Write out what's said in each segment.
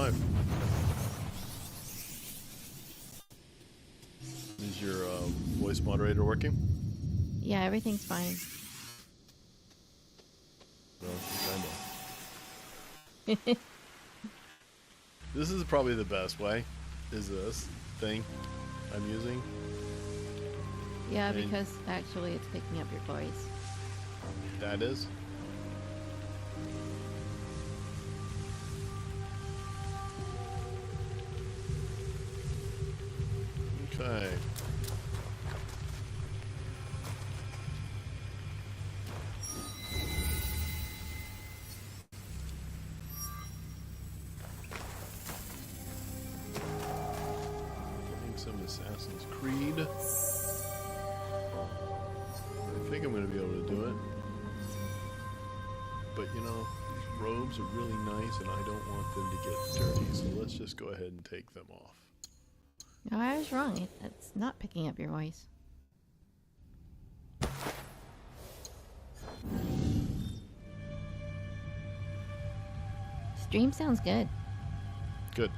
live. Is your voice moderator working? Yeah, everything's fine. No, kind of. This is probably the best way. Is this thing I'm using? Yeah, and because actually it's picking up your voice. That is? Okay. Playing some Assassin's Creed. I think I'm going to be able to do it. But you know, these robes are really nice and I don't want them to get dirty, so let's just go ahead and take them off. No, I was wrong. It's not picking up your voice. Stream sounds good. Good.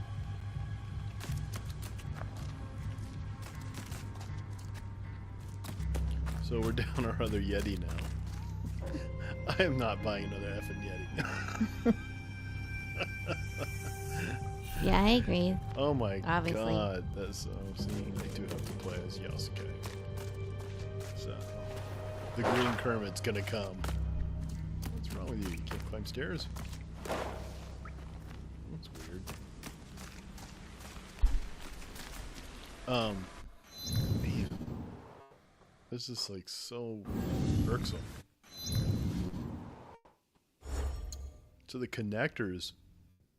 So we're down our other Yeti now. I am not buying another effing Yeti. Yeah, I agree. Oh my Obviously. god, that's so obscene. I do have to play as Yasuke. So, the green Kermit's gonna come. What's wrong with you? You can't climb stairs? That's weird. Man. This is like so irksome. So the connectors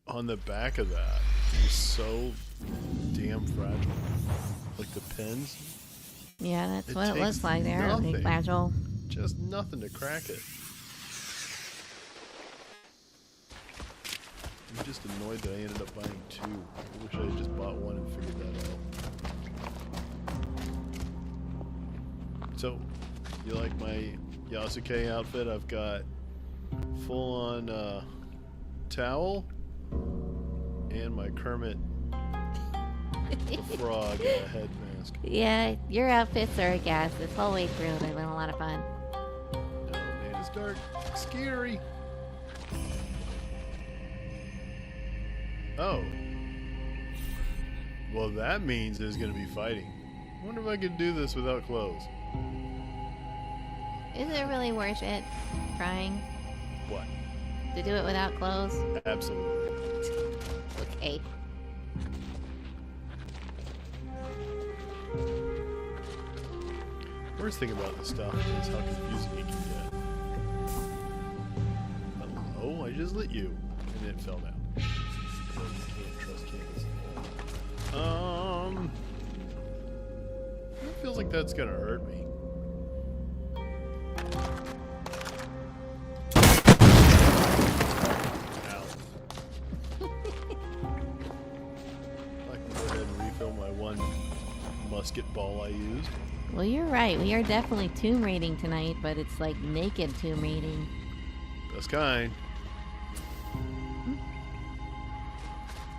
on the back of that is so damn fragile. Like the pins. Yeah, that's what it looks like there. Nothing. Fragile. Just nothing to crack it. I'm just annoyed that I ended up buying two. I wish I had just bought one and figured that out. So, you like my Yasuke outfit? I've got full on towel and my Kermit the Frog head mask. Yeah, your outfits are a gas this whole way through. They've been a lot of fun. Oh man, it's dark. Scary. Oh. Well, that means there's going to be fighting. I wonder if I can do this without clothes. Is it really worth it trying What? to do it without clothes? Absolutely. Okay. Worst thing about this stuff is how confusing it can get. Hello? I just lit you. And it fell down. Can't trust kids. It feels like that's gonna hurt me. Ow. I can go ahead and refill my one musket ball I used. Well, you're right. We are definitely tomb raiding tonight, but it's like naked tomb raiding. Best kind.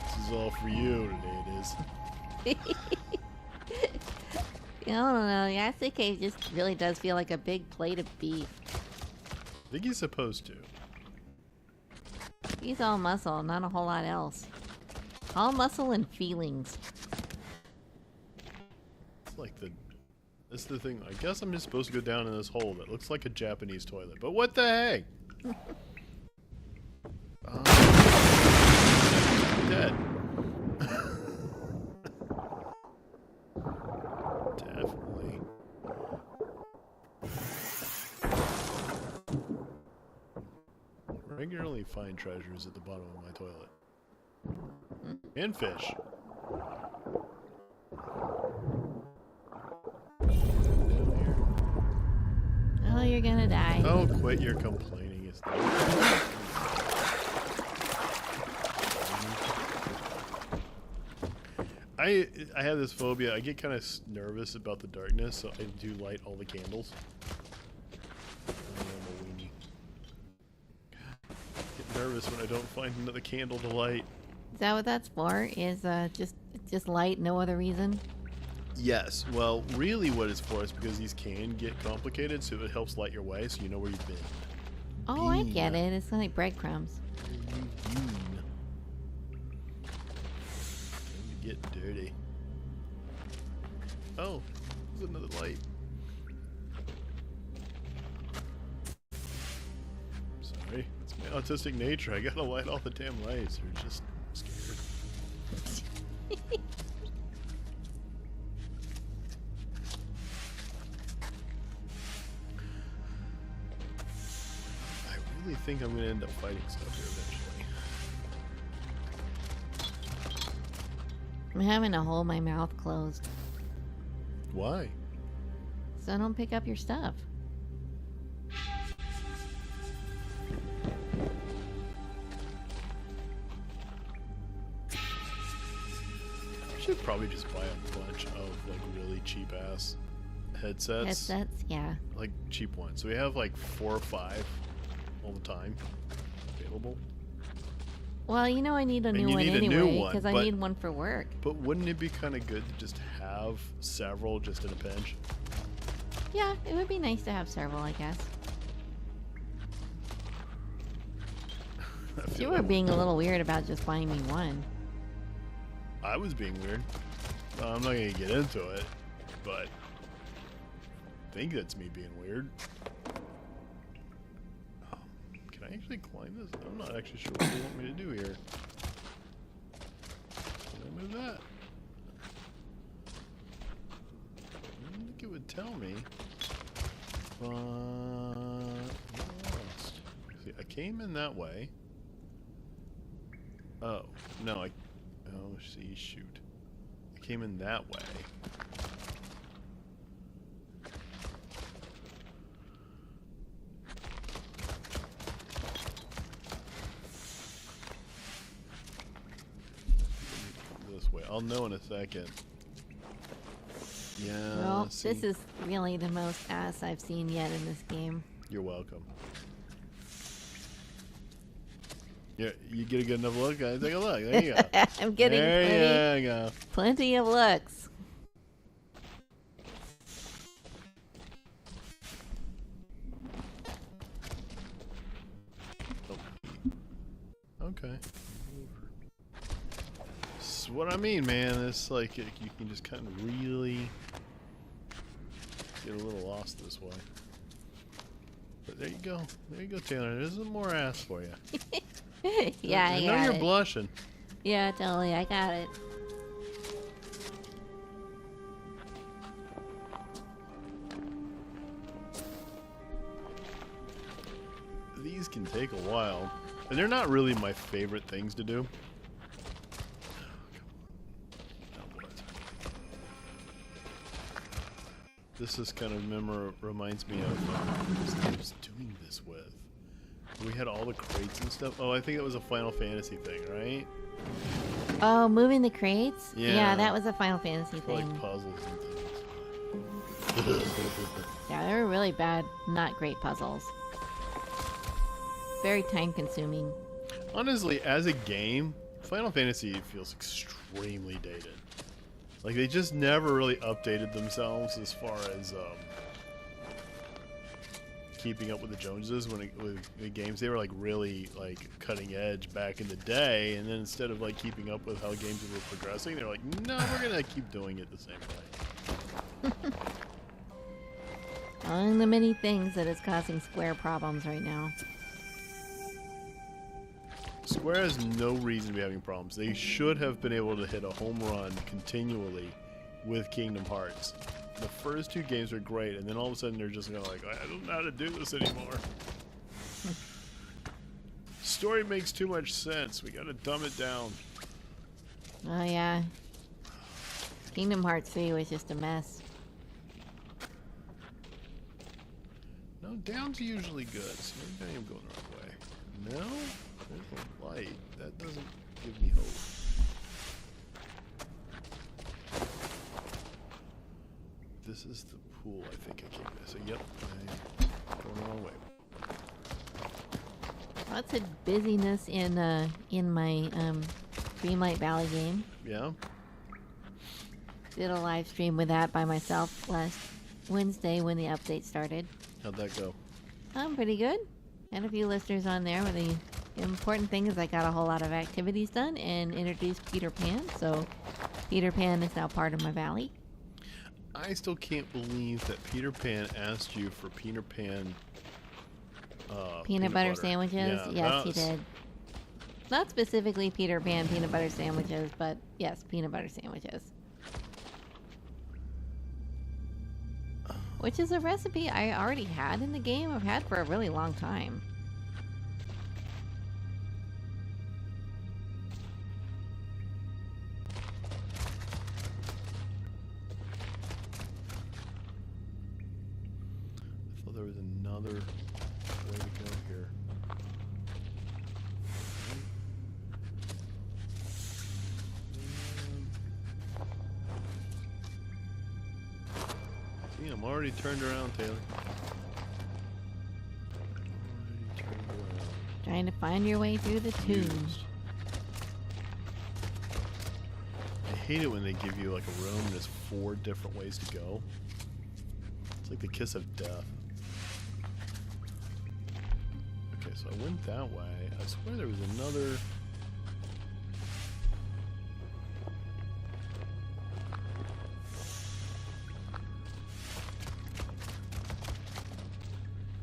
This is all for you today, it is. I don't know. Yasuke just really does feel like a big plate of beef. I think he's supposed to. He's all muscle, not a whole lot else. All muscle and feelings. It's like that's the thing. I guess I'm just supposed to go down in this hole that looks like a Japanese toilet. But what the heck? Dead. Definitely. Regularly find treasures at the bottom of my toilet. And fish. Oh, you're gonna die. Oh, quit your complaining. It's I have this phobia. I get kind of nervous about the darkness, so I do light all the candles. I am a weenie. Get nervous when I don't find another candle to light. Is that what that's for? Is just light, no other reason? Yes. Well, really what it's for is because these can get complicated, so it helps light your way so you know where you've been. Oh, I get it. It's like breadcrumbs. Time to get dirty. Oh, there's another light. Sorry, it's my autistic nature. I gotta light all the damn lights. They're just scared. I really think I'm gonna end up fighting stuff here eventually. I'm having to hold my mouth closed Why? so I don't pick up your stuff. I should probably just buy a bunch of like really cheap ass headsets. Headsets, yeah. Like cheap ones. So we have like 4 or 5 all the time available. Well, you know I need a And new you one need a new anyway one, because I but- need one for work. But wouldn't it be kind of good to just have several just in a pinch? Yeah, it would be nice to have several, I guess. I feel You were like being a little weird about just buying me one. I was being weird. I'm not gonna get into it, but I think that's me being weird. Can I actually climb this? I'm not actually sure what they want me to do here. Can I move that? I don't think it would tell me. But I'm lost. See, I came in that way. Oh, no, oh, see, shoot. I came in that way. This way. I'll know in a second. Yeah. Well, see? this is really the most ass I've seen yet in this game. You're welcome. Yeah, you get a good enough look, guys. Take a look. There you go. I'm getting there you go. plenty of looks. Okay. This is what I mean, man. It's like you can just kind of really get a little lost this way. But there you go. There you go, Taylor. There's some more ass for you. Yeah, I I know got you're it. blushing. Yeah, totally. I got it. These can take a while. And they're not really my favorite things to do. This is kind of reminds me of what I was doing this with. We had all the crates and stuff. Oh, I think that was a Final Fantasy thing, right? Oh, moving the crates? Yeah. that was a Final Fantasy For, thing. like puzzles and things. Yeah, they were really bad, not great puzzles. Very time consuming. Honestly, as a game, Final Fantasy feels extremely dated. Like, they just never really updated themselves as far as keeping up with the Joneses with the games. They were like really like cutting edge back in the day, and then instead of like keeping up with how games were progressing, they're like, no, we're gonna keep doing it the same way. Among the many things that is causing Square problems right now. Square has no reason to be having problems. They should have been able to hit a home run continually with Kingdom Hearts. The first 2 games are great, and then all of a sudden they're just like, I don't know how to do this anymore. Story makes too much sense. We gotta dumb it down. Oh yeah. Kingdom Hearts 3 was just a mess. No, down's usually good, so maybe I am going the wrong way. No? There's a light. That doesn't give me hope. This is the pool I think I came to. So, yep, I'm going the wrong way. Lots of busyness in my Dreamlight Valley game. Yeah. Did a live stream with that by myself last Wednesday when the update started. How'd that go? Pretty good. Had a few listeners on there. But the important thing is I got a whole lot of activities done and introduced Peter Pan. So Peter Pan is now part of my valley. I still can't believe that Peter Pan asked you for Peter Pan peanut butter sandwiches. Yeah, yes, he did. Not specifically Peter Pan peanut butter sandwiches, but yes, peanut butter sandwiches. Which is a recipe I already had in the game. I've had for a really long time. I thought there was another way to go here. See, I'm already turned around, Taylor. Already turned around. Trying to find your way through the tombs. Confused. I hate it when they give you like a room and there's 4 different ways to go. It's like the kiss of death. Okay, so I went that way. I swear there was another...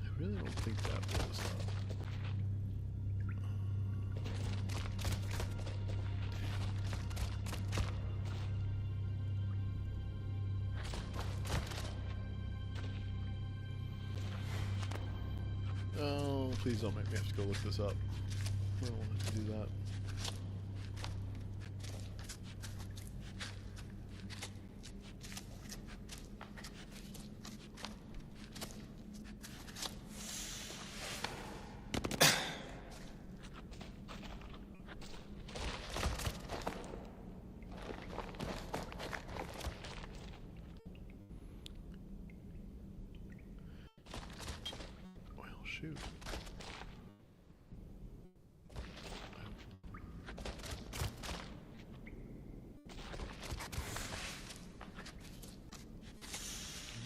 I really don't think that was up. Oh, please don't make me have to go look this up. I don't want to do that. Well, shoot.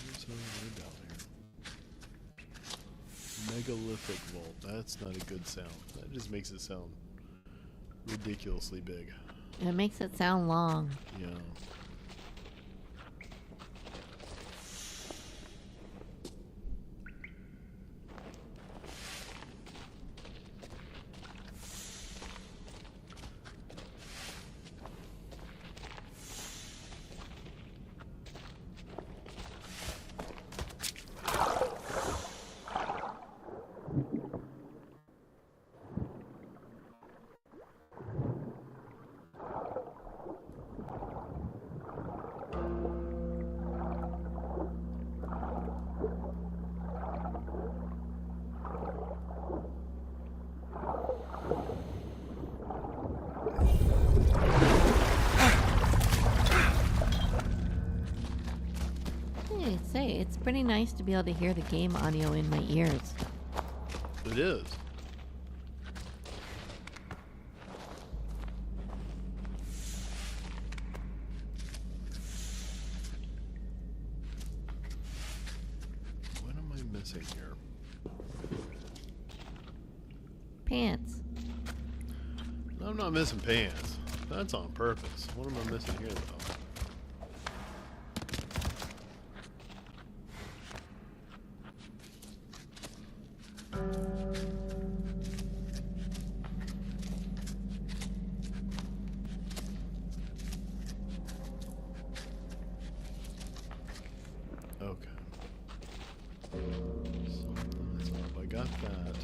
What's over down here? Megalithic vault. That's not a good sound. That just makes it sound ridiculously big. It makes it sound long. Yeah. Hey, say, it's pretty nice to be able to hear the game audio in my ears. It is. What am I missing here? Pants. No, I'm not missing pants. That's on purpose. What am I missing here, though? Okay. Something's up. I got that.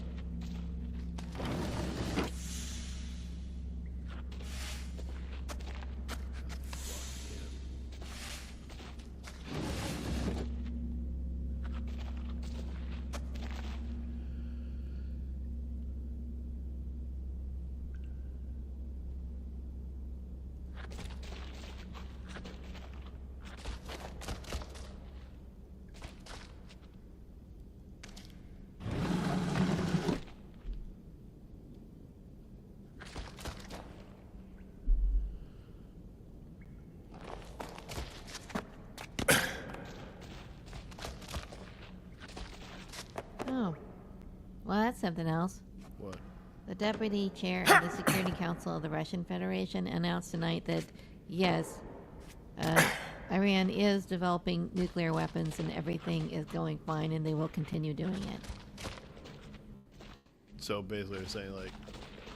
Well, that's something else. What? The deputy chair of the Security Council of the Russian Federation announced tonight that, yes, Iran is developing nuclear weapons and everything is going fine and they will continue doing it. So basically they're saying, like,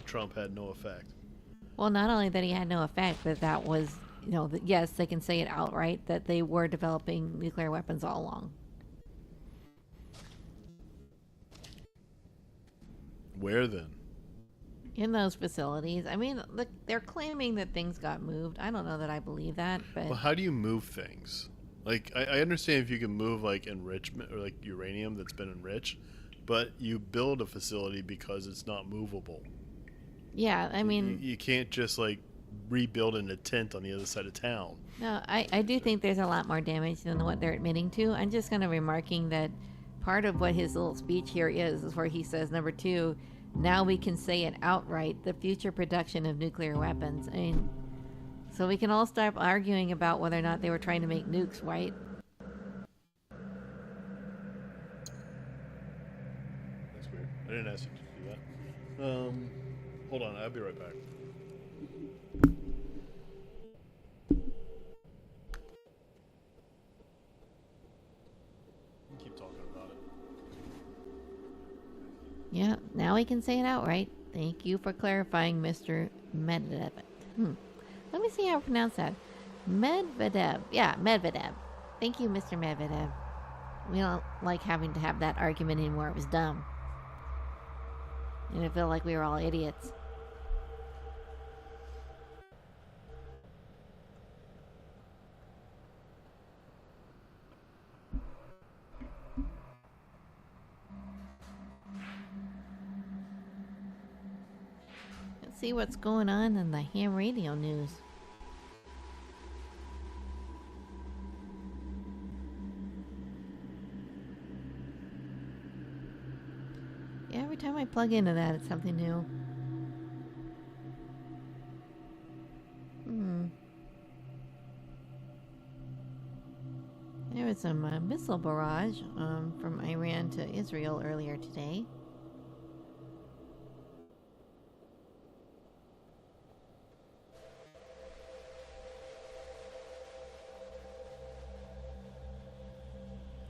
Trump had no effect. Well, not only that he had no effect, but that was, yes, they can say it outright that they were developing nuclear weapons all along. Where then? In those facilities. I mean, look, they're claiming that things got moved. I don't know that I believe that, but... Well, how do you move things? Like, I understand if you can move, like, enrichment or, like, uranium that's been enriched, but you build a facility because it's not movable. Yeah, I mean... You can't just, like, rebuild in a tent on the other side of town. No, I do think there's a lot more damage than what they're admitting to. I'm just kind of remarking that part of what his little speech here is where he says, number 2, now we can say it outright, the future production of nuclear weapons. I mean, so we can all stop arguing about whether or not they were trying to make nukes, right? That's weird. I didn't ask you to do that. Hold on, I'll be right back. Keep talking about it. Yeah, now we can say it outright. Thank you for clarifying, Mr. Medvedev. Let me see how I pronounce that. Medvedev. Yeah, Medvedev. Thank you, Mr. Medvedev. We don't like having to have that argument anymore. It was dumb. And it felt like we were all idiots. Let's see what's going on in the ham radio news. Yeah, every time I plug into that, it's something new. There was some missile barrage from Iran to Israel earlier today.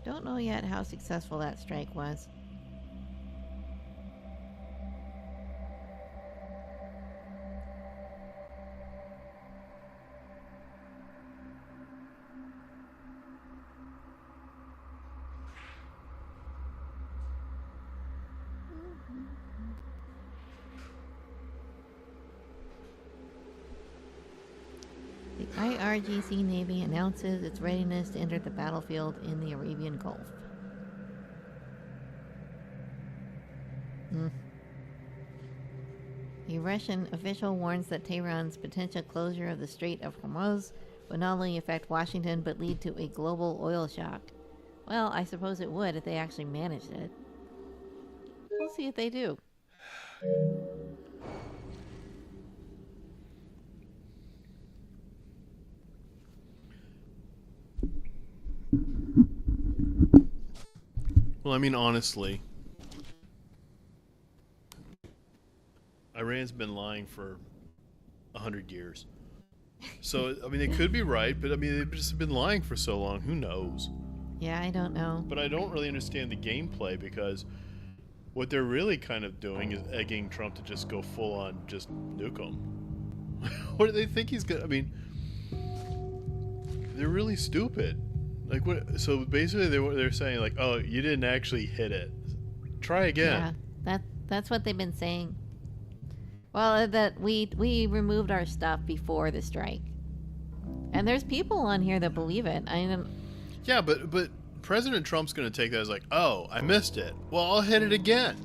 Don't know yet how successful that strike was. The IRGC Navy announces its readiness to enter the battlefield in the Arabian Gulf. A Russian official warns that Tehran's potential closure of the Strait of Hormuz would not only affect Washington but lead to a global oil shock. Well, I suppose it would if they actually managed it. We'll see if they do. Well, I mean, honestly, Iran's been lying for 100 years. So, I mean, they could be right, but I mean, they've just been lying for so long. Who knows? Yeah, I don't know. But I don't really understand the gameplay because what they're really kind of doing is egging Trump to just go full on, just nuke him. What do they think he's gonna? I mean, they're really stupid. Like what? So basically, they're saying like, "Oh, you didn't actually hit it. Try again." Yeah, that's what they've been saying. Well, that we removed our stuff before the strike, and there's people on here that believe it. Yeah, but President Trump's going to take that as like, "Oh, I missed it. Well, I'll hit it again."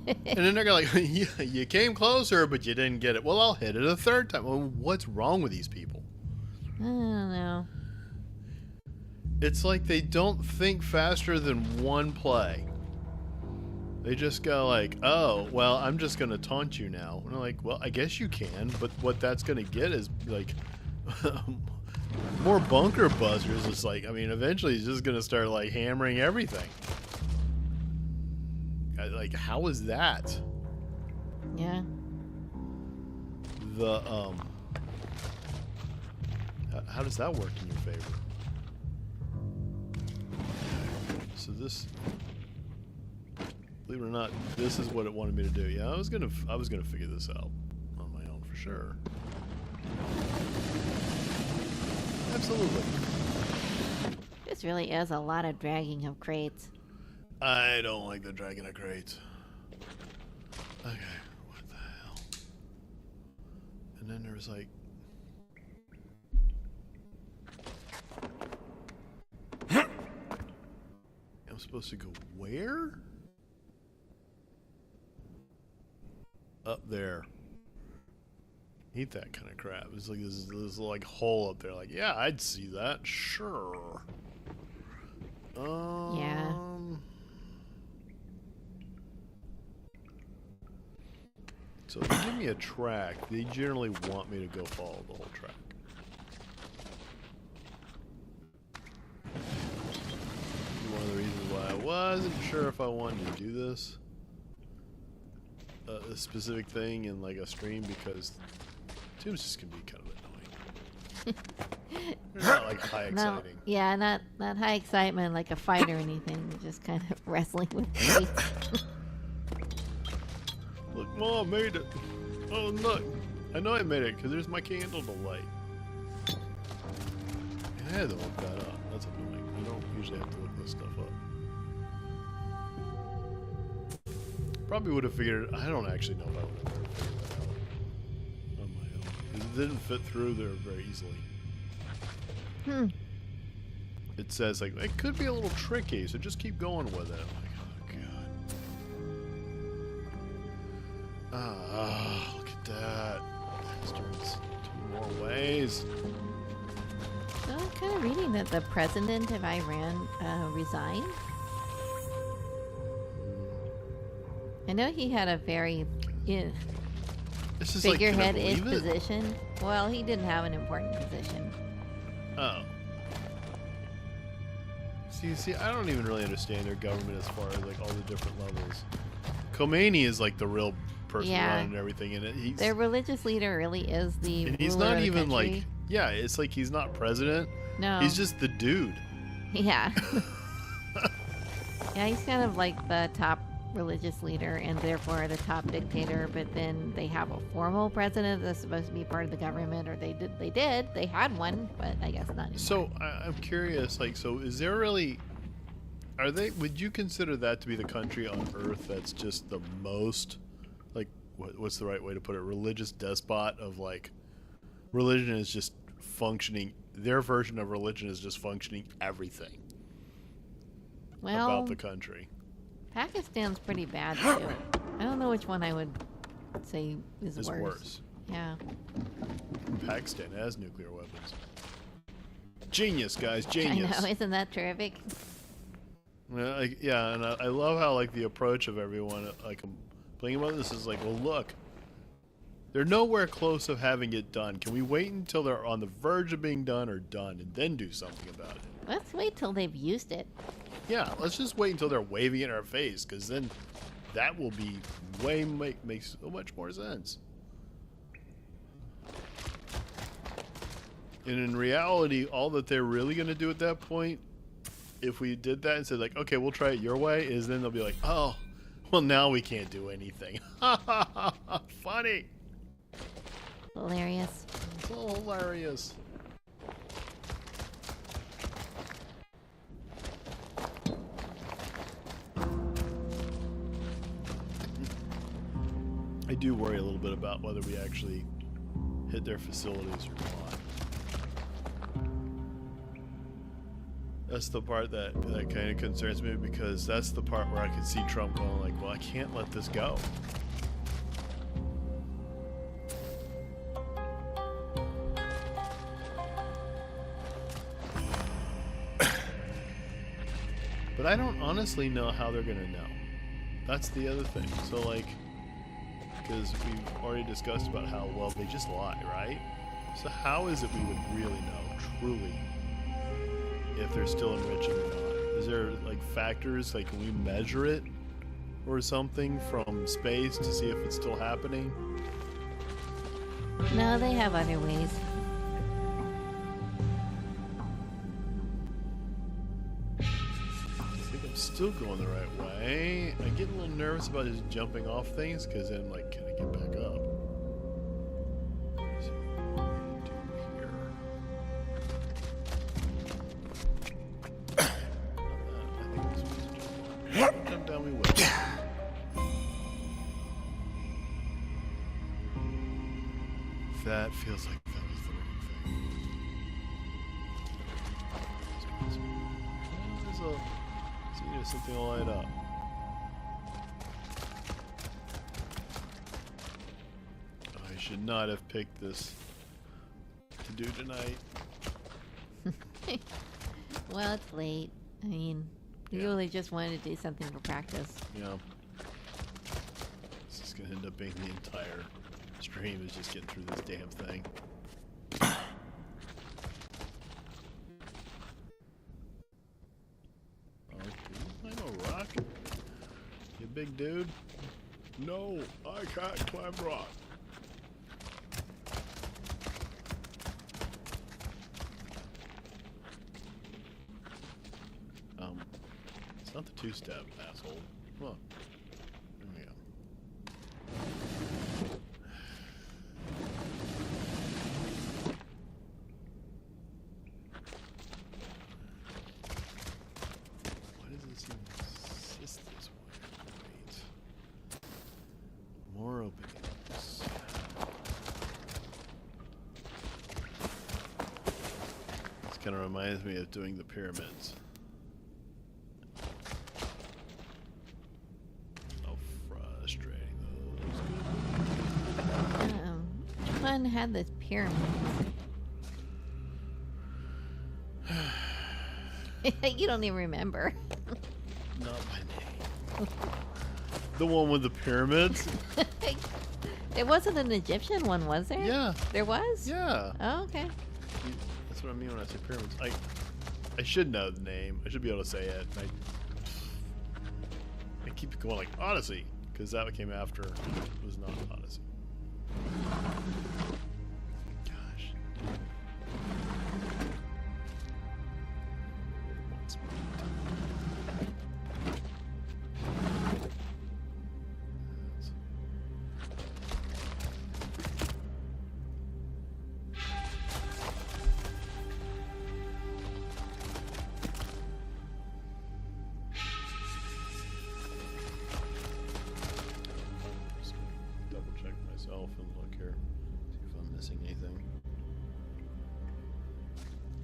And then they're going to like, "You came closer, but you didn't get it. Well, I'll hit it a third time." Well, what's wrong with these people? I don't know. It's like they don't think faster than one play. They just go like, "Oh, well, I'm just going to taunt you now." And I'm like, "Well, I guess you can, but what that's going to get is like more bunker buzzers." It's like, I mean, eventually he's just going to start like hammering everything. like, how is that? Yeah. The how does that work in your favor? So this, believe it or not, this is what it wanted me to do. Yeah, I was gonna figure this out on my own for sure. Absolutely. This really is a lot of dragging of crates. I don't like the dragging of crates. Okay, what the hell? And then there was like... I'm supposed to go where? Up there. Eat that kind of crap. It's like this like hole up there. Like, yeah, I'd see that. Sure. Yeah. So if you give me a track, they generally want me to go follow the whole track. One of the reasons why I wasn't sure if I wanted to do this, a specific thing in like a stream, because tombs just can be kind of annoying. They're not like high exciting. No, yeah, not high excitement like a fight or anything. Just kind of wrestling with crates. Look, Mom, I made it. Oh, look. I know I made it because there's my candle to light. I had to look that up. That's annoying. I don't usually have to look this stuff up. Probably would have figured it. I don't actually know if I would have ever figured that out on my own. 'Cause it didn't fit through there very easily. It says, like, it could be a little tricky, so just keep going with it. I'm like, oh, God. Ah, look at that. Bastards. 2 more ways. So I'm kind of reading that the president of Iran resigned. I know he had a very It's just like, can I figurehead-ish believe it? position. Well, he didn't have an important position. Oh. See, I don't even really understand their government as far as like all the different levels. Khomeini is like the real person running everything, and Their religious leader really is the and he's ruler not of the even country. like, yeah, it's like he's not president. No. He's just the dude. Yeah. Yeah, he's kind of like the top religious leader and therefore the top dictator, but then they have a formal president that's supposed to be part of the government, or they had one, but I guess not anymore. So I'm curious, like, so is there really, would you consider that to be the country on earth that's just the most, like, what's the right way to put it, religious despot of, like, religion is just functioning, their version of religion is just functioning everything about the country? Pakistan's pretty bad too. I don't know which one I would say is worse. Yeah. Pakistan has nuclear weapons. Genius, guys, genius. I know, isn't that terrific? Yeah, and I love how like the approach of everyone like complaining about this is like, well, look, they're nowhere close of having it done. Can we wait until they're on the verge of being done or done, and then do something about it? Let's wait till they've used it. Yeah, let's just wait until they're waving it in our face, because then that will be makes so much more sense. And in reality, all that they're really going to do at that point, if we did that and said like, okay, we'll try it your way, is then they'll be like, oh, well, now we can't do anything. Funny. Hilarious. So hilarious. I do worry a little bit about whether we actually hit their facilities or not. That's the part that kind of concerns me, because that's the part where I could see Trump going like, well, I can't let this go. But I don't honestly know how they're going to know. That's the other thing. So like, because we've already discussed about how, well, they just lie, right? So how is it we would really know, truly, if they're still enriching or not? Is there, like, factors, like, can we measure it? or something from space to see if it's still happening? No, they have other ways. I think I'm still going the right way. I get a little nervous about just jumping off things because then, like, can I get back up? What is it do here? I think I'm supposed to jump on. Jump down, we will. That feels like that was the wrong thing. There's something to light up. I should not have picked this to do tonight. Well, it's late. I mean, you really just wanted to do something for practice. Yeah. This is gonna end up being the entire stream is just getting through this damn thing. I'm a rock. You big dude? No, I can't climb rock. It's not the two-step, asshole. Come on. There we go. Why does it seem to insist this way? Wait. More openings. This kind of reminds me of doing the pyramids. One had this pyramid. You don't even remember. Not my name. The one with the pyramids? There wasn't an Egyptian one, was there? Yeah. There was? Yeah. Oh, okay. That's what I mean when I say pyramids. I should know the name. I should be able to say it. I keep going like Odyssey, because that came after it was not Odyssey. Gosh. Once more.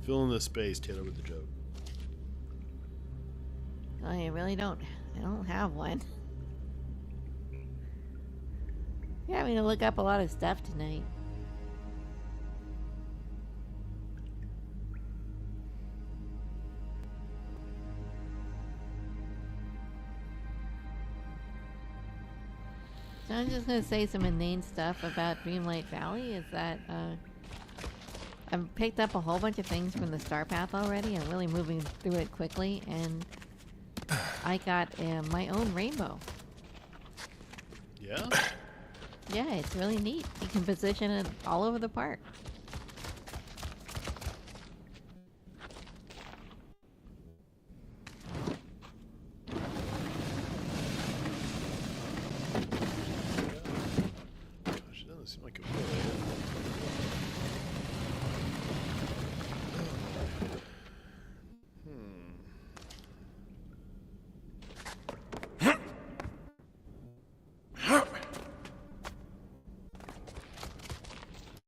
Fill in the space, Taylor, with the joke. I really don't. I don't have one. You're having to look up a lot of stuff tonight. So I'm just going to say some inane stuff about Dreamlight Valley. Is that, I've picked up a whole bunch of things from the Star Path already. I'm really moving through it quickly, and I got my own rainbow. Yeah? Yeah, it's really neat. You can position it all over the park. Gosh, it doesn't seem like it will.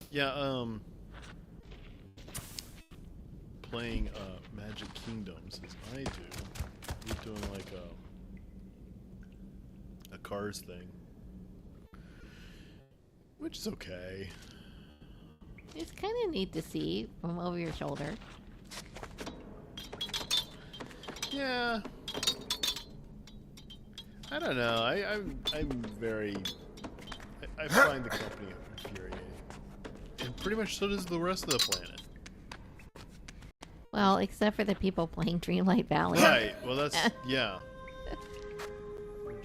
Yeah, playing Magic Kingdoms as I do. He's doing like a Cars thing, which is okay. It's kind of neat to see from over your shoulder. Yeah. I don't know. I'm very. I find the company infuriating. And pretty much so does the rest of the planet. Well, except for the people playing Dreamlight Valley. Right. Well, that's yeah.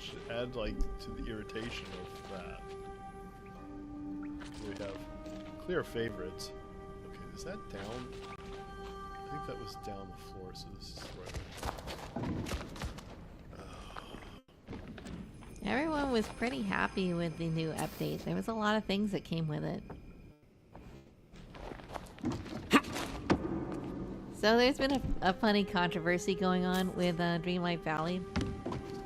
Should add like to the irritation of that. So we have clear favorites. Okay, is that down? I think that was down the floor, so this is right. Everyone was pretty happy with the new update. There was a lot of things that came with it. So there's been a funny controversy going on with Dreamlight Valley.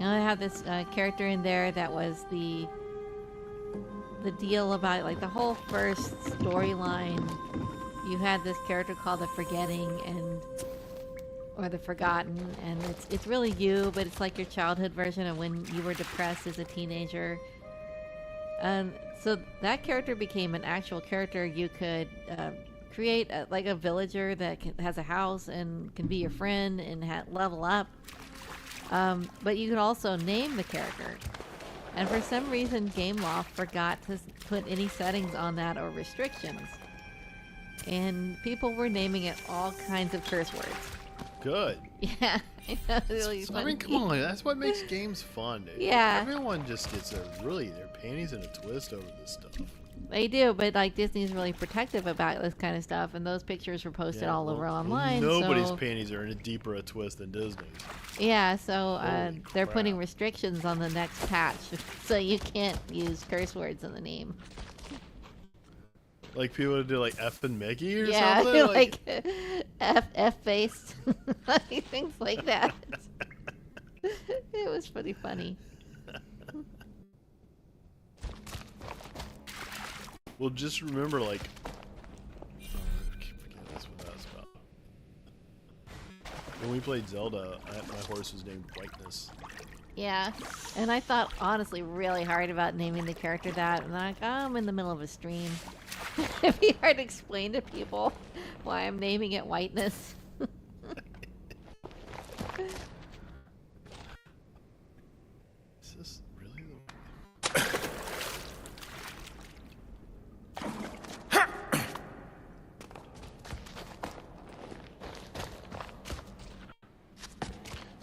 Now I have this character in there that was the deal about like the whole first storyline. You had this character called the Forgetting or the Forgotten, and it's really you, but it's like your childhood version of when you were depressed as a teenager. So that character became an actual character. You could create like a villager that has a house and can be your friend and level up. But you could also name the character. And for some reason, Gameloft forgot to put any settings on that or restrictions. And people were naming it all kinds of curse words. Good. Yeah, I know, it's really funny. I mean, come on, that's what makes games fun, dude. Yeah. Everyone just gets their panties in a twist over this stuff. They do, but like Disney's really protective about this kind of stuff, and those pictures were posted all over online. Nobody's panties are in a deeper a twist than Disney's. Yeah, so they're crap. putting restrictions on the next patch, so you can't use curse words in the name. Like people do like F and Mickey or Yeah, something? like F-faced, things like that. It was pretty funny. Well, just remember, like, I keep forgetting that's what that was about. When we played Zelda, my horse was named Whiteness. Yeah, and I thought honestly really hard about naming the character that, and I'm like, oh, I'm in the middle of a stream. It'd be hard to explain to people why I'm naming it Whiteness. Is this really the...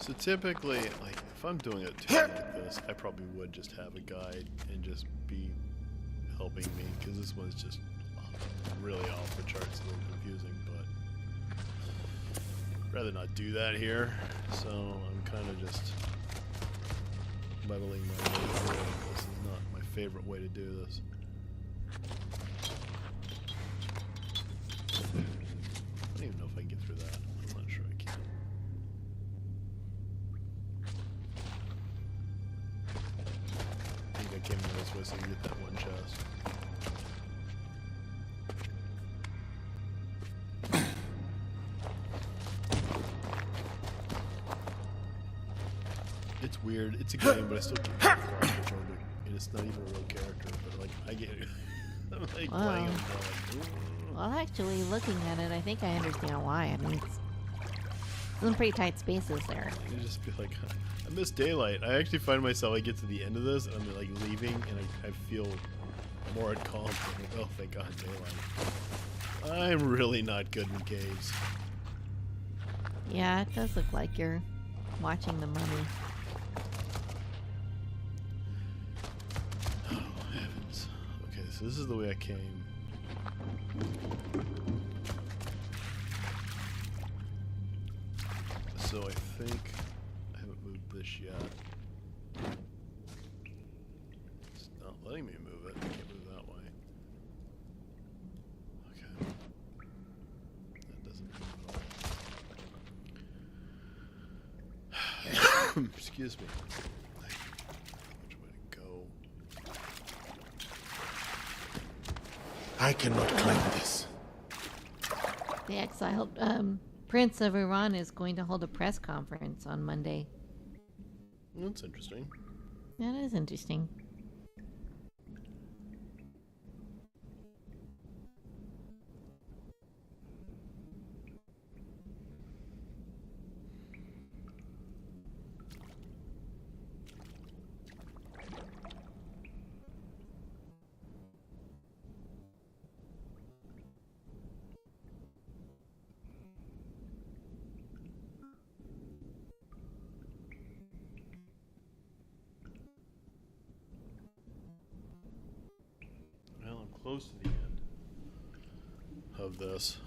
So typically, like, if I'm doing a tune like this, I probably would just have a guide and just be helping me, because this one's just really off the charts, a little confusing, but I'd rather not do that here, so I'm kind of just muddling my way through it. This is not my favorite way to do this. I don't even know if I can get through that. I'm not sure I can. I think I came in this way so I can get that one chest. It's weird. It's a game, but I still keep claustrophobic. And it's not even a real character, but like I get it. I'm like playing him. Well, actually, looking at it, I think I understand why. I mean, it's some pretty tight spaces there. You just be like, I miss daylight. I actually find myself, I get to the end of this, and I'm like leaving, and I feel more at calm. Like, oh, thank God, daylight. I'm really not good in caves. Yeah, it does look like you're watching The Mummy. Oh, heavens. Okay, so this is the way I came. So I think I haven't moved this yet. It's not letting me move it. I can't move that way. Okay. That doesn't move at all. Excuse me. Which way to go? I cannot climb this. The exiled Prince of Iran is going to hold a press conference on Monday. That's interesting. That is interesting. close to the end of this.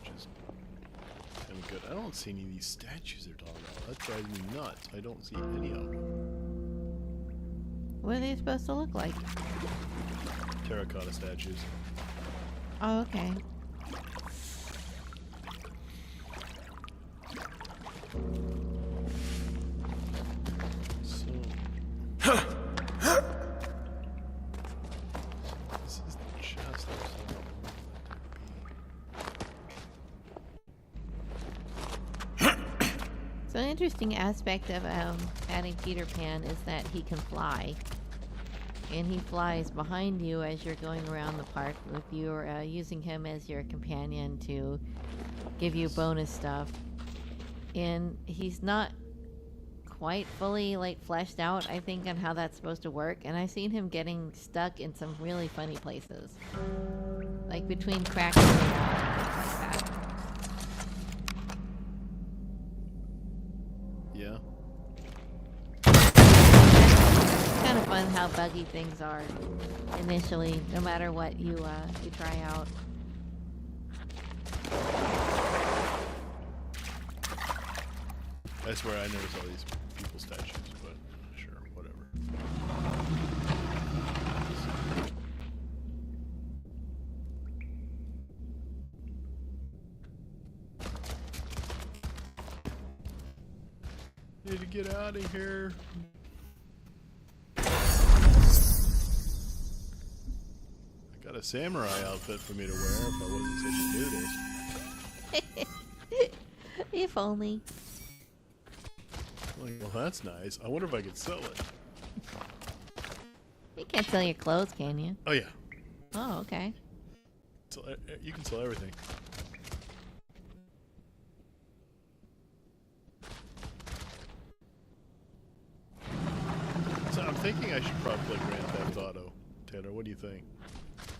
Which is kind of good. I don't see any of these statues they're talking about. That drives me nuts. I don't see any of them. What are they supposed to look like? Terracotta statues. Oh, okay. So... this is the chest or something. So an interesting aspect of adding Peter Pan is that he can fly. And he flies behind you as you're going around the park if you're using him as your companion to give you bonus stuff. And he's not quite fully like fleshed out, I think, on how that's supposed to work. And I've seen him getting stuck in some really funny places. Like between cracks and things like that. Yeah. It's kind of fun how buggy things are initially, no matter what you try out. I swear I never saw these people statues, but sure, whatever. Need to get out of here. I got a samurai outfit for me to wear if I wasn't such a nudist. If only. Like, well, that's nice. I wonder if I could sell it. You can't sell your clothes, can you? Oh, yeah. Oh, okay. So, you can sell everything. So I'm thinking I should probably play Grand Theft Auto. Taylor, what do you think?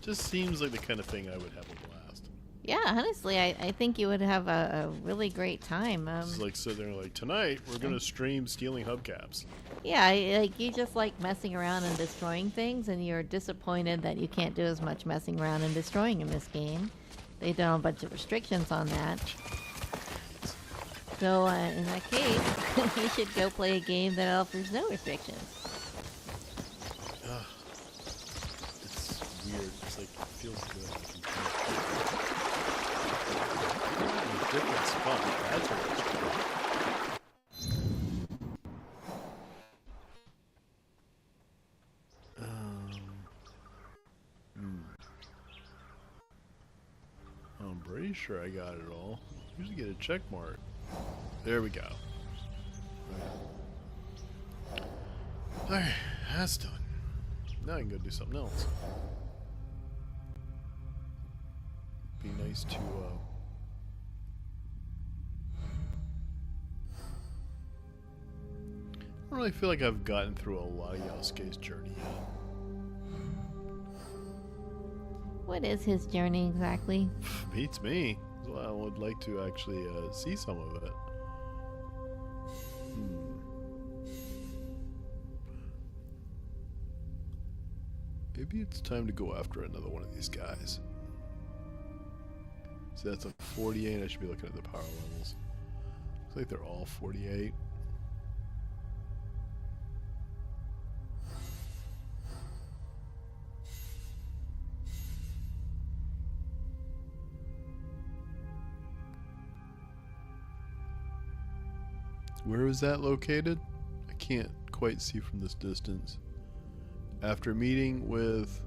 Just seems like the kind of thing I would have a blast. Yeah, honestly, I think you would have a really great time. It's like sit there like, tonight we're going to stream stealing hubcaps. Yeah, like you just like messing around and destroying things, and you're disappointed that you can't do as much messing around and destroying in this game. They've done a bunch of restrictions on that. So in that case, you should go play a game that offers no restrictions. It's weird. It's like, it feels good. Different spot. That's what it's doing. I'm pretty sure I got it all. Usually get a check mark. There we go. Alright, that's done. Now I can go do something else. Be nice to, I don't really feel like I've gotten through a lot of Yasuke's journey yet. What is his journey exactly? Beats me. So I would like to actually see some of it. Maybe it's time to go after another one of these guys. So that's a 48. I should be looking at the power levels. Looks like they're all 48. Where is that located? I can't quite see from this distance. After meeting with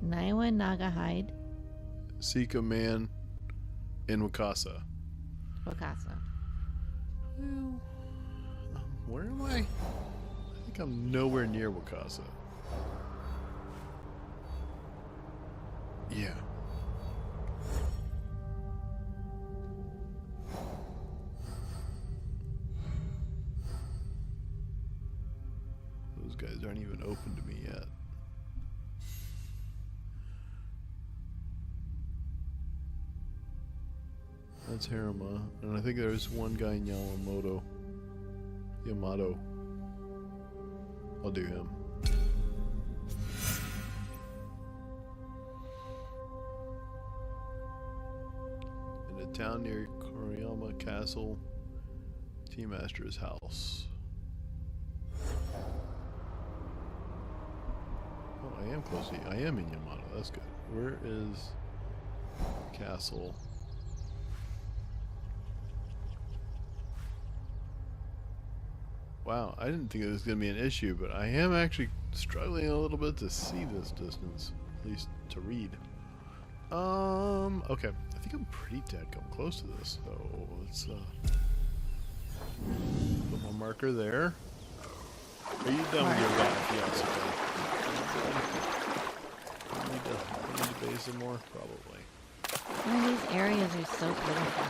Naiwa Nagahide. Sika Man in Wakasa. Wakasa. Well, where am I? I think I'm nowhere near Wakasa. Yeah. Those guys aren't even open to me yet. That's Haruma, and I think there's one guy in Yamato. I'll do him. town near Koriyama Castle. Tea Master's house. Oh, I am close to you. I am in Yamato. That's good. Where is castle? Wow, I didn't think it was going to be an issue, but I am actually struggling a little bit to see this distance, at least to read. Okay, I think I'm pretty dead come close to this, so let's put my marker there. Are you done with your bath? Yes, okay. I need to base some more? Probably. Oh, these areas are so beautiful.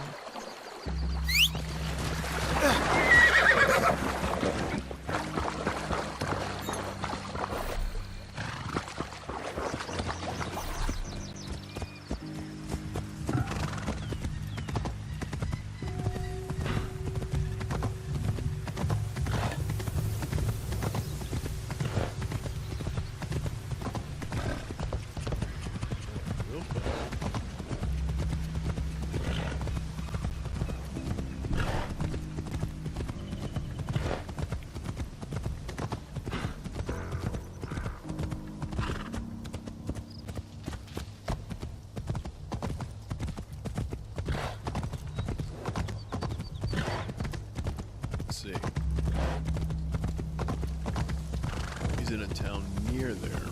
He's in a town near there.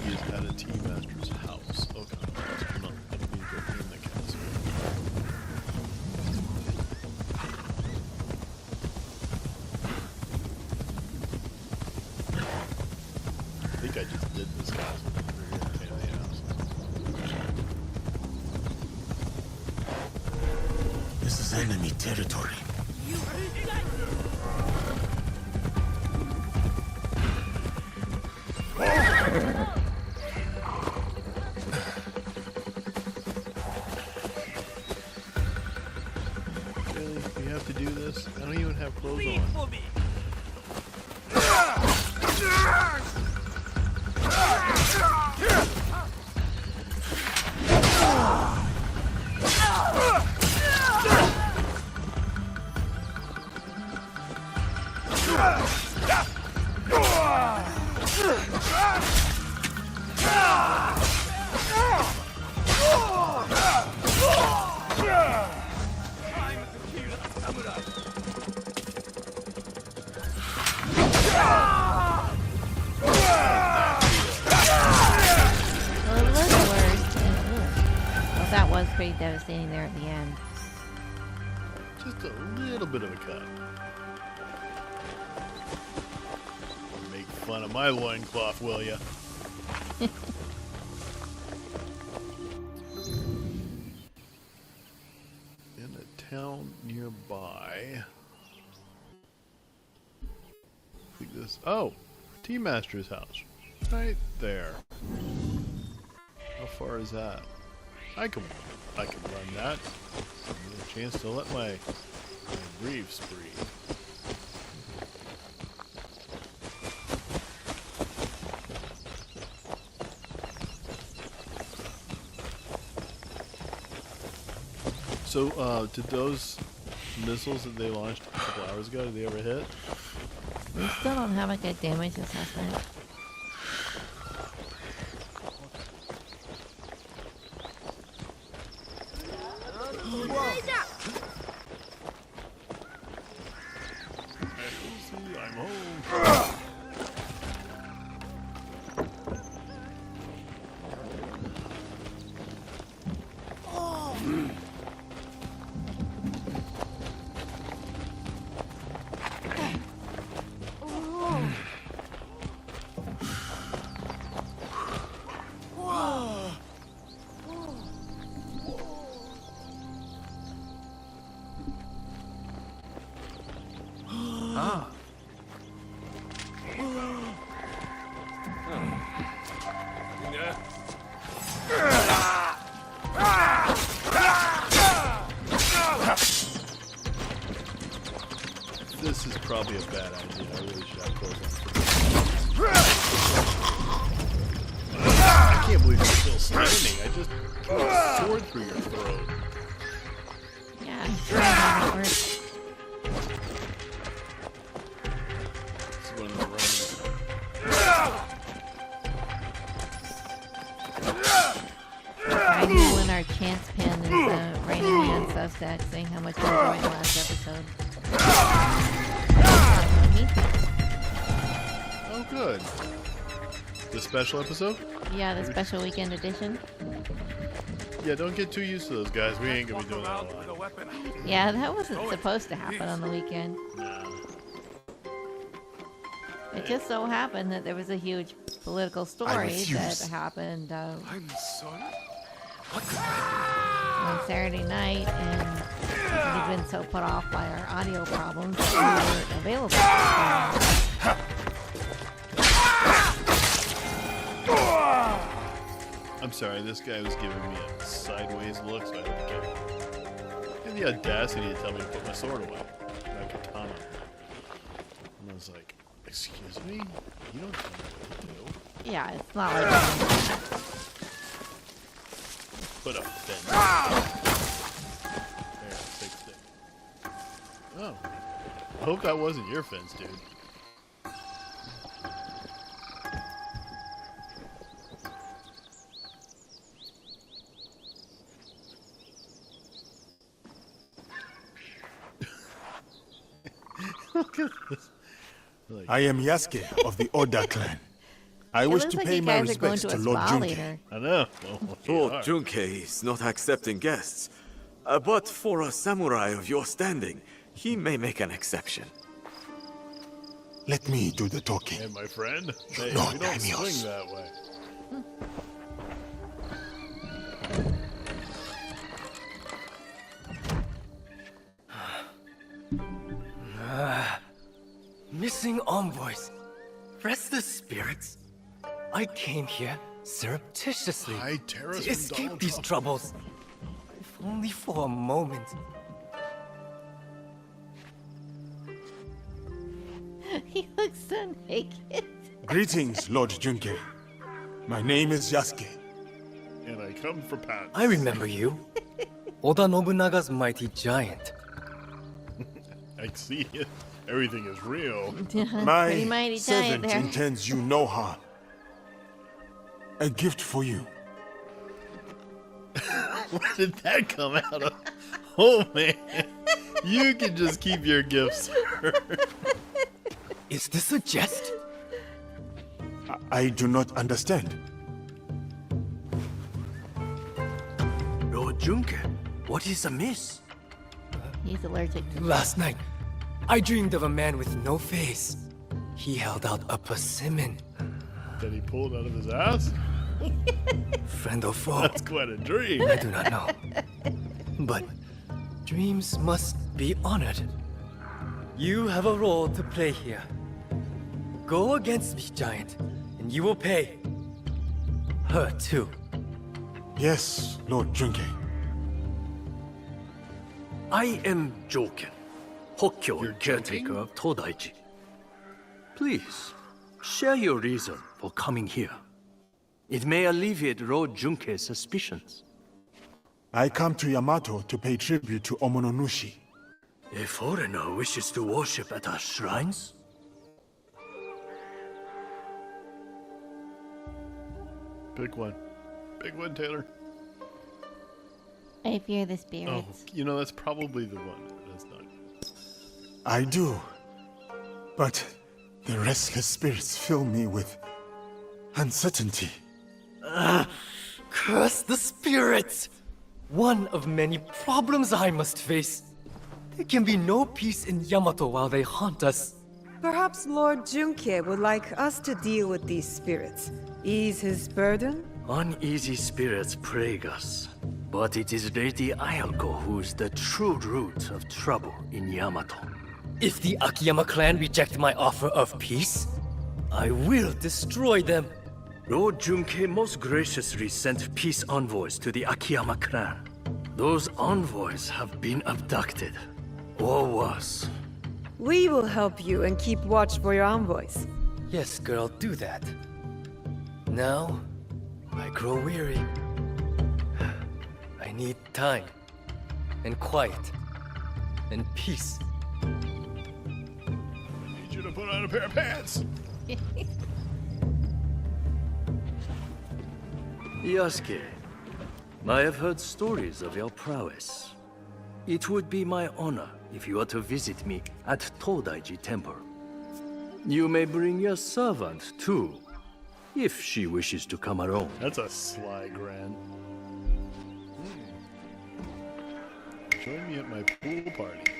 He is at a tea master's house. Okay, I'm not going to go in the castle. I think I just did this castle. Pain in the ass. This is enemy territory. Really? We have to do this? I don't even have clothes on. That was pretty devastating there at the end. Just a little bit of a cut. Make fun of my loincloth, will ya? In a town nearby. I think this. Oh! Tea Master's house. Right there. How far is that? I can run that. Give me a chance to let my briefs breathe. So, did those missiles that they launched a couple hours ago, did they ever hit? We still don't have a good damage assessment. I'm home. Ah. This is probably a bad idea. I really should have closed on. I can't believe you're still standing. I just threw a sword through your throat. during the last episode. Me too. Oh, good. The special episode? Yeah, the special weekend edition. Yeah, don't get too used to those guys. We ain't gonna be doing that a lot. Yeah, that wasn't supposed to happen on the weekend. Nah. It just so happened that there was a huge political story that refuse. happened I'm sorry. on Saturday night, and we've been so put off by our audio problems that we weren't available. I'm sorry, this guy was giving me a sideways look, so I didn't get it. He had the audacity to tell me to put my sword away. My katana. And I was like, excuse me? You don't tell me what to do. Yeah, it's not like Put a fence. There, fixed it. Oh. I hope that wasn't your fence, dude. Look at this. Like, I am Yasuke of the Oda clan. I it wish looks to like pay you my guys are going respects to to a Lord spa Junke. later. I know. Lord Junke is not accepting guests. But for a samurai of your standing, he may make an exception. Let me do the talking. Hey, my friend. Hey, No, we don't daimyos. swing that way. Missing envoys. Restless spirits. I came here surreptitiously Hi, Terrace to from escape Donald these Trump. troubles. If only for a moment. He looks so naked. Greetings, Lord Junke. My name is Yasuke. And I come for pants. I remember you. Oda Nobunaga's mighty giant. I see it. Everything is real. My Pretty mighty giant servant there. intends you no harm. A gift for you. Where did that come out of? Oh, man. You can just keep your gifts. Is this a jest? I do not understand. Lord Junke, what is amiss? He's allergic to Last night, I dreamed of a man with no face. He held out a persimmon. Did he pull it out of his ass? Friend or foe, That's quite a dream. I do not know. But dreams must be honored. You have a role to play here. Go against me, giant, and you will pay. Her too. Yes, Lord Junke. I am Joken, Hokkyo You're caretaker joking? of Todaiji. Please, share your reason for coming here. It may alleviate Lord Junke's suspicions. I come to Yamato to pay tribute to Omononushi. A foreigner wishes to worship at our shrines? Pick one. Pick one, Taylor. I fear the Oh, spirits. you know, that's probably the one. That's not. I do. But the restless spirits fill me with uncertainty. Curse the spirits! One of many problems I must face. There can be no peace in Yamato while they haunt us. Perhaps Lord Junke would like us to deal with these spirits. Ease his burden? Uneasy spirits plague us. But it is Lady Ayako who is the true root of trouble in Yamato. If the Akiyama clan reject my offer of peace, I will destroy them. Lord Junke most graciously sent peace envoys to the Akiyama clan. Those envoys have been abducted. Or worse. We will help you and keep watch for your envoys. Yes, girl, do that. Now, I grow weary. I need time, and quiet, and peace. I need you to put on a pair of pants. Yasuke, I have heard stories of your prowess. It would be my honor if you were to visit me at Todaiji Temple. You may bring your servant, too, if she wishes to come alone. That's a sly grin. Join me at my pool party.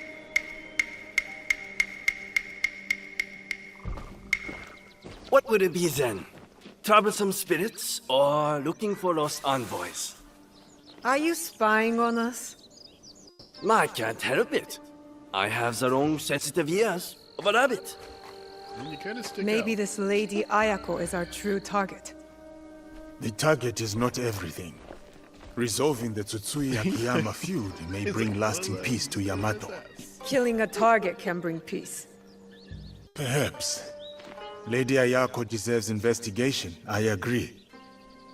What would it be then? Troublesome spirits or looking for lost envoys? Are you spying on us? I can't help it. I have the long sensitive ears of a rabbit. And you kind of stick Maybe out. this Lady Ayako is our true target. The target is not everything. Resolving the Tsutsui Akiyama feud may bring lasting peace to Yamato. Killing a target can bring peace. Perhaps. Lady Ayako deserves investigation, I agree.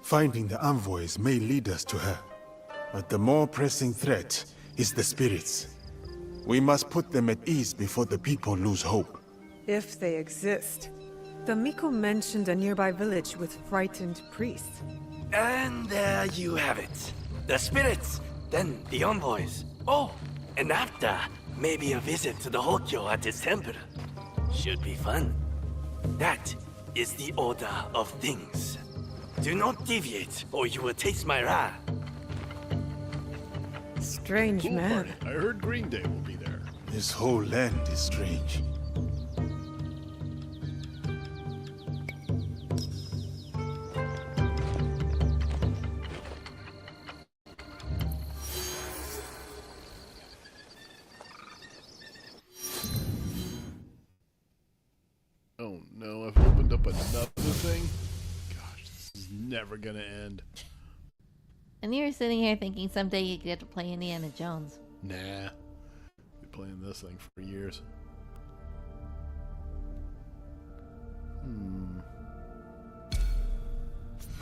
Finding the envoys may lead us to her. But the more pressing threat is the spirits. We must put them at ease before the people lose hope. If they exist. The Miko mentioned a nearby village with frightened priests. And there you have it. The spirits, then the envoys. Oh, and after, maybe a visit to the Hokyo at his temple. Should be fun. That is the order of things. Do not deviate, or you will taste my wrath. Strange Pool man. party. I heard Green Day will be there. This whole land is strange. Oh no, I've opened up another thing. Gosh, this is never gonna end. And you were sitting here thinking someday you get to play Indiana Jones. Nah. Been playing this thing for years.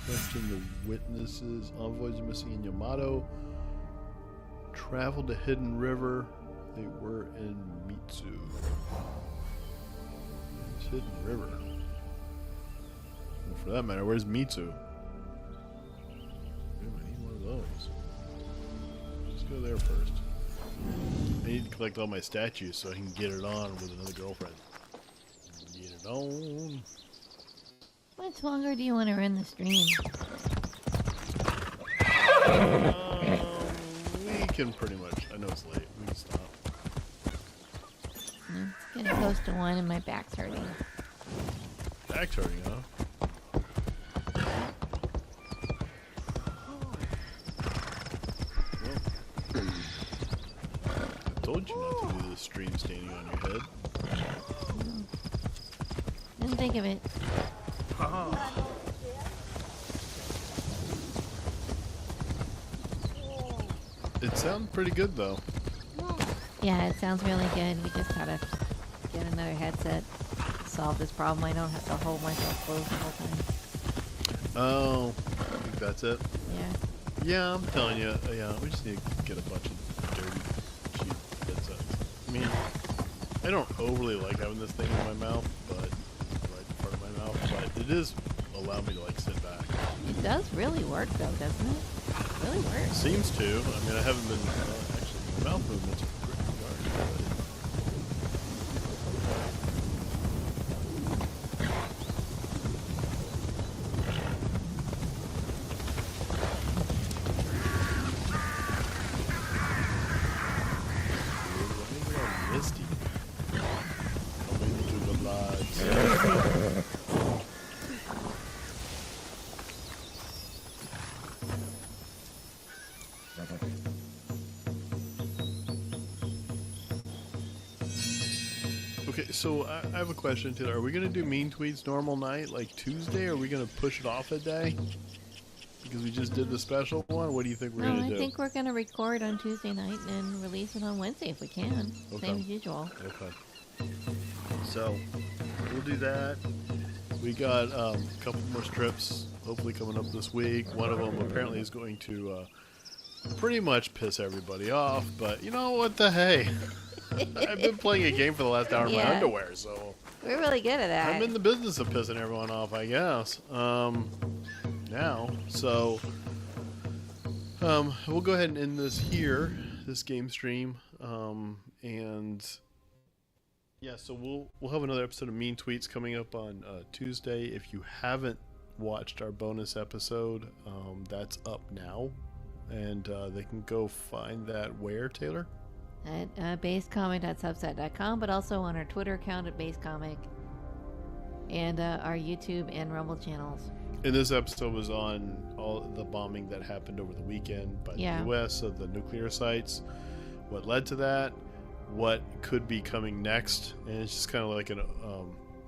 Question the witnesses. Envoys are missing in Yamato. Traveled to Hidden River. They were in Mitsu. It's Hidden River. Well, for that matter, where's Mitsu? Ooh, I need one of those. Let's go there first. I need to collect all my statues so I can get it on with another girlfriend. Get it on. How much longer do you want to run the stream? We can pretty much. I know it's late. We can stop. It's getting close to 1 and my back's hurting. Back's hurting, huh? Well, I told you not to do this stream standing on your head. Didn't think of it. It sounds pretty good though. Yeah, it sounds really good. We just gotta get another headset to solve this problem. I don't have to hold myself closed the whole time. Oh, I think that's it. Yeah. Yeah, I'm telling you. Yeah, we just need to get a bunch of dirty, cheap headsets. I mean, I don't overly like having this thing in my mouth, but right part of my mouth. But it is allow me to like sit back. It does really work though, doesn't it? It really works. Seems to. I mean, I haven't been actually my mouth movements are pretty dark. Misty. Coming to the lights. Okay, so I have a question, Taylor. Are we going to do Mean Tweets normal night, like Tuesday, or are we going to push it off a day? Because we just did the special one? What do you think we're No, going I to do? think we're gonna record on Tuesday night and release it on Wednesday if we can. Okay. Same as usual. Okay. So, we'll do that. We got a couple more strips, hopefully coming up this week. One of them apparently is going to pretty much piss everybody off, but you know what the hey? I've been playing a game for the last hour in my Yeah. underwear, so We're really good at that. I'm in the business of pissing everyone off, I guess. Now, so we'll go ahead and end this here. this game stream, and yeah, so we'll have another episode of Mean Tweets coming up on Tuesday. If you haven't watched our bonus episode, that's up now, and they can go find that where, Taylor? At basecomic.substack.com, but also on our Twitter account at basecomic, and our YouTube and Rumble channels. And this episode was on all the bombing that happened over the weekend by the U.S. of the nuclear sites, what led to that, what could be coming next, and it's just kind of like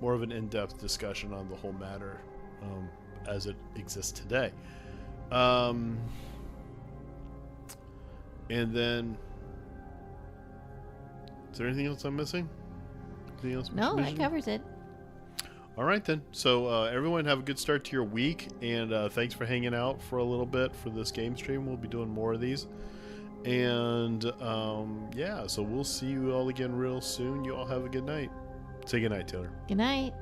more of an in-depth discussion on the whole matter as it exists today. And then, is there anything else I'm missing? Anything else? No, that covers it. All right, then. So everyone have a good start to your week, and thanks for hanging out for a little bit for this game stream. We'll be doing more of these. And yeah, so we'll see you all again real soon. You all have a good night. Say good night, Taylor. Good night.